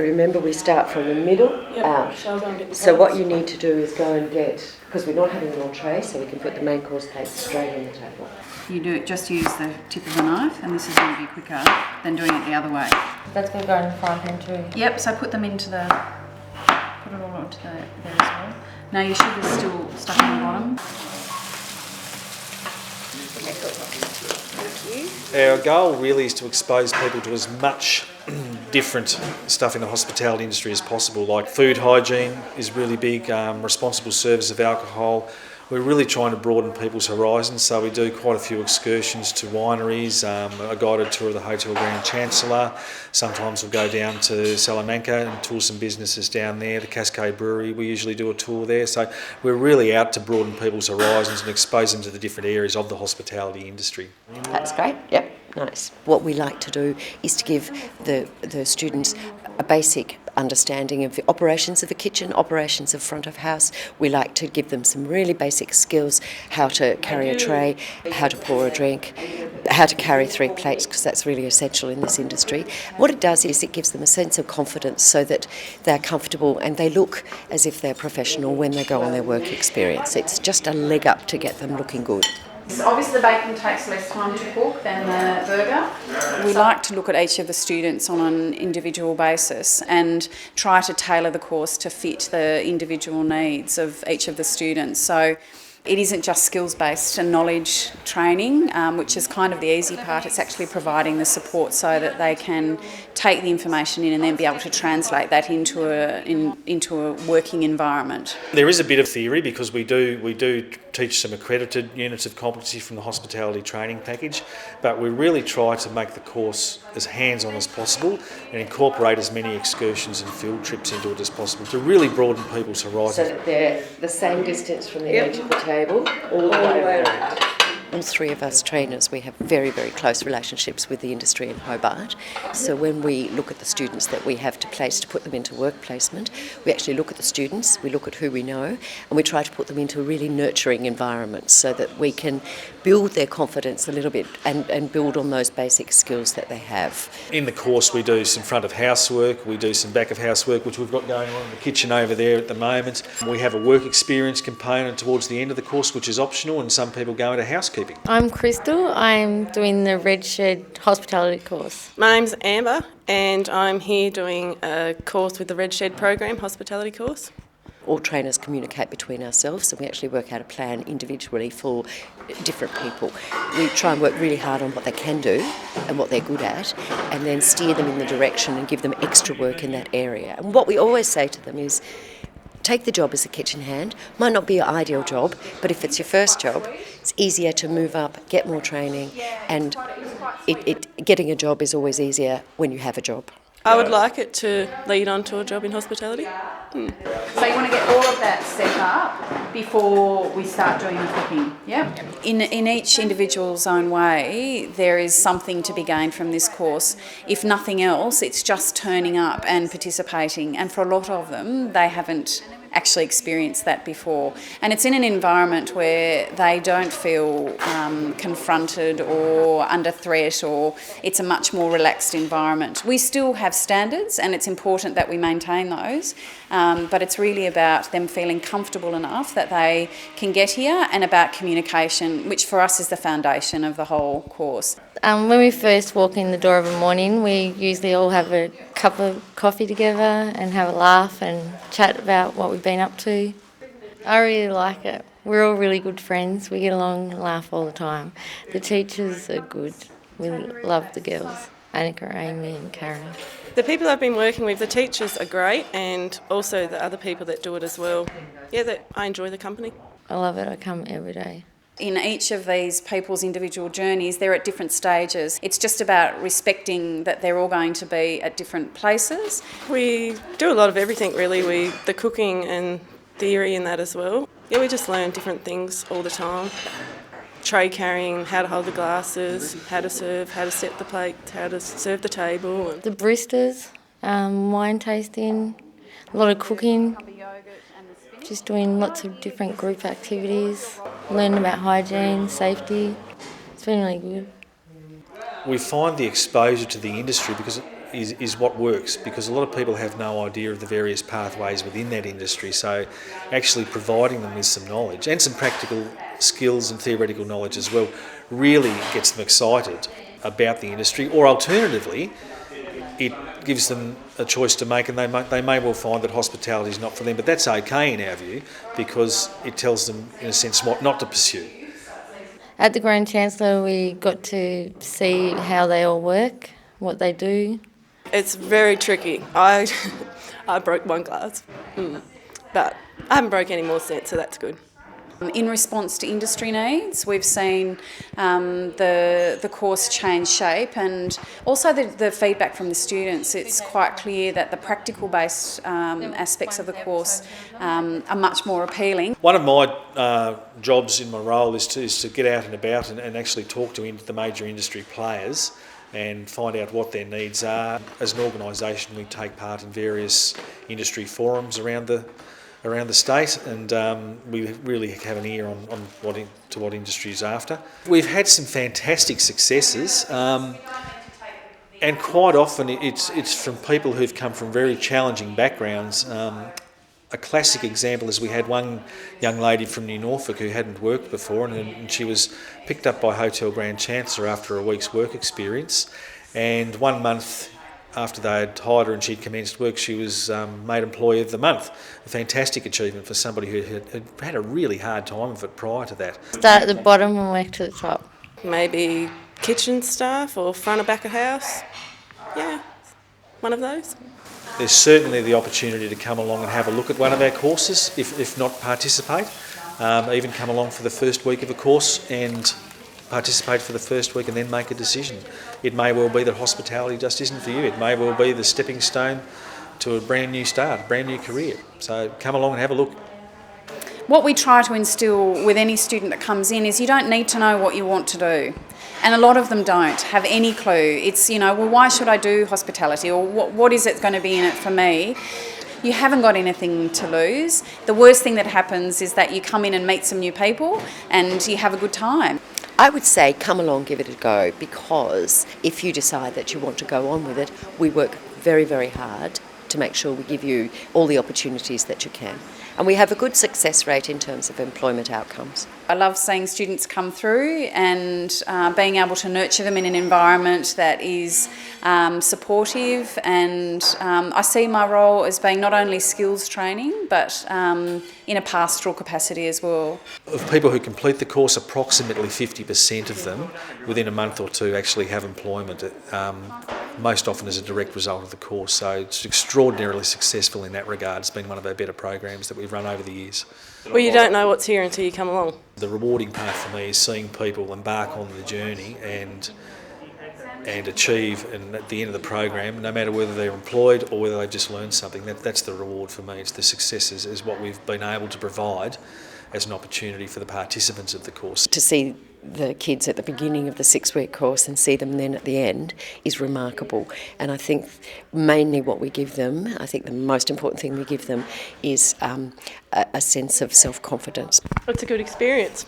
Remember, we start from the middle out. So what you need to do is go and get, because we're not having an entree, so we can put the main course plate straight on the table. Just use the tip of the knife, and this is going to be quicker than doing it the other way. That's going to go in the frying pan too. Yep, so put it all onto there as well. Now your sugar's still stuck on the bottom. Our goal really is to expose people to as much different stuff in the hospitality industry as possible, like food hygiene is really big, responsible service of alcohol. We're really trying to broaden people's horizons, so we do quite a few excursions to wineries, a guided tour of the Hotel Grand Chancellor. Sometimes we'll go down to Salamanca and tour some businesses down there. The Cascade Brewery, we usually do a tour there. So we're really out to broaden people's horizons and expose them to the different areas of the hospitality industry. That's great, yep, nice. What we like to do is to give the students a basic understanding of the operations of a kitchen, operations of front of house. We like to give them some really basic skills, how to carry a tray, how to pour a drink, how to carry 3 plates, because that's really essential in this industry. What it does is it gives them a sense of confidence so that they're comfortable and they look as if they're professional when they go on their work experience. It's just a leg up to get them looking good. Obviously the bacon takes less time to cook than the burger. We like to look at each of the students on an individual basis and try to tailor the course to fit the individual needs of each of the students. So it isn't just skills-based and knowledge training, which is kind of the easy part. It's actually providing the support so that they can take the information in and then be able to translate that into a working environment. There is a bit of theory because we do teach some accredited units of competency from the hospitality training package, but we really try to make the course as hands-on as possible and incorporate as many excursions and field trips into it as possible to really broaden people's horizons. So that they're the same distance from the edge of the table all the way around. All 3 of us trainers, we have very, very close relationships with the industry in Hobart. So when we look at the students that we have to place to put them into work placement, we actually look at the students, we look at who we know, and we try to put them into a really nurturing environment so that we can build their confidence a little bit and build on those basic skills that they have. In the course we do some front of house work, we do some back of house work, which we've got going on in the kitchen over there at the moment. We have a work experience component towards the end of the course, which is optional, and some people go into housekeeping. I'm Crystal. I'm doing the Red Shed hospitality course. My name's Amber and I'm here doing a course with the Red Shed program, hospitality course. All trainers communicate between ourselves and we actually work out a plan individually for different people. We try and work really hard on what they can do and what they're good at and then steer them in the direction and give them extra work in that area. And what we always say to them is, take the job as a kitchen hand. Might not be your ideal job, but if it's your first job, it's easier to move up, get more training, and getting a job is always easier when you have a job. I would like it to lead on to a job in hospitality. So you want to get all of that set up before we start doing the cooking, yeah? In each individual's own way, there is something to be gained from this course. If nothing else, it's just turning up and participating. And for a lot of them, they haven't actually experienced that before. And it's in an environment where they don't feel confronted or under threat, or it's a much more relaxed environment. We still have standards and it's important that we maintain those, but it's really about them feeling comfortable enough that they can get here, and about communication, which for us is the foundation of the whole course. When we first walk in the door of a morning, we usually all have a cup of coffee together and have a laugh and chat about what we've been up to. I really like it. We're all really good friends. We get along and laugh all the time. The teachers are good. We love the girls, Annika, Amy and Karen. The people I've been working with, the teachers are great, and also the other people that do it as well. Yeah, I enjoy the company. I love it. I come every day. In each of these people's individual journeys, they're at different stages. It's just about respecting that they're all going to be at different places. We do a lot of everything really, the cooking and theory in that as well. Yeah, we just learn different things all the time. Tray carrying, how to hold the glasses, how to serve, how to set the plate, how to serve the table. The baristas, wine tasting, a lot of cooking. Just doing lots of different group activities, learning about hygiene, safety. It's been really good. We find the exposure to the industry, because is what works, because a lot of people have no idea of the various pathways within that industry. So actually providing them with some knowledge and some practical skills and theoretical knowledge as well really gets them excited about the industry, or alternatively it gives them a choice to make, and they may well find that hospitality is not for them, but that's okay in our view, because it tells them in a sense what not to pursue. At the Grand Chancellor, we got to see how they all work, what they do. It's very tricky. I broke one glass, but I haven't broke any more since, so that's good. In response to industry needs, we've seen the course change shape, and also the feedback from the students. It's quite clear that the practical-based aspects of the course are much more appealing. One of my jobs in my role is to get out and about and actually talk to the major industry players and find out what their needs are. As an organisation, we take part in various industry forums around the state, and we really have an ear on what industry is after. We've had some fantastic successes, and quite often it's from people who've come from very challenging backgrounds. A classic example is we had one young lady from New Norfolk who hadn't worked before, and she was picked up by Hotel Grand Chancellor after a week's work experience, and 1 month after they had hired her and she'd commenced work, she was made Employee of the Month. A fantastic achievement for somebody who had a really hard time of it prior to that. Start at the bottom and work to the top. Maybe kitchen staff or front or back of house. Yeah, one of those. There's certainly the opportunity to come along and have a look at one of our courses, if not participate. Even come along for the first week of a course and participate for the first week and then make a decision. It may well be that hospitality just isn't for you. It may well be the stepping stone to a brand new start, a brand new career. So come along and have a look. What we try to instil with any student that comes in is you don't need to know what you want to do. And a lot of them don't have any clue. It's, well, why should I do hospitality, or what is it going to be in it for me? You haven't got anything to lose. The worst thing that happens is that you come in and meet some new people and you have a good time. I would say come along, give it a go, because if you decide that you want to go on with it, we work very, very hard to make sure we give you all the opportunities that you can. And we have a good success rate in terms of employment outcomes. I love seeing students come through and being able to nurture them in an environment that is supportive, and I see my role as being not only skills training but in a pastoral capacity as well. Of people who complete the course, approximately 50% of them within a month or two actually have employment, most often as a direct result of the course. So it's extraordinarily successful in that regard. It's been one of our better programs that we've run over the years. Well, you don't know what's here until you come along. The rewarding part for me is seeing people embark on the journey and achieve, and at the end of the program, no matter whether they're employed or whether they've just learned something, that's the reward for me. It's the successes is what we've been able to provide as an opportunity for the participants of the course. To see the kids at the beginning of the 6-week course and see them then at the end is remarkable. And I think mainly what we give them, I think the most important thing we give them is a sense of self-confidence. It's a good experience.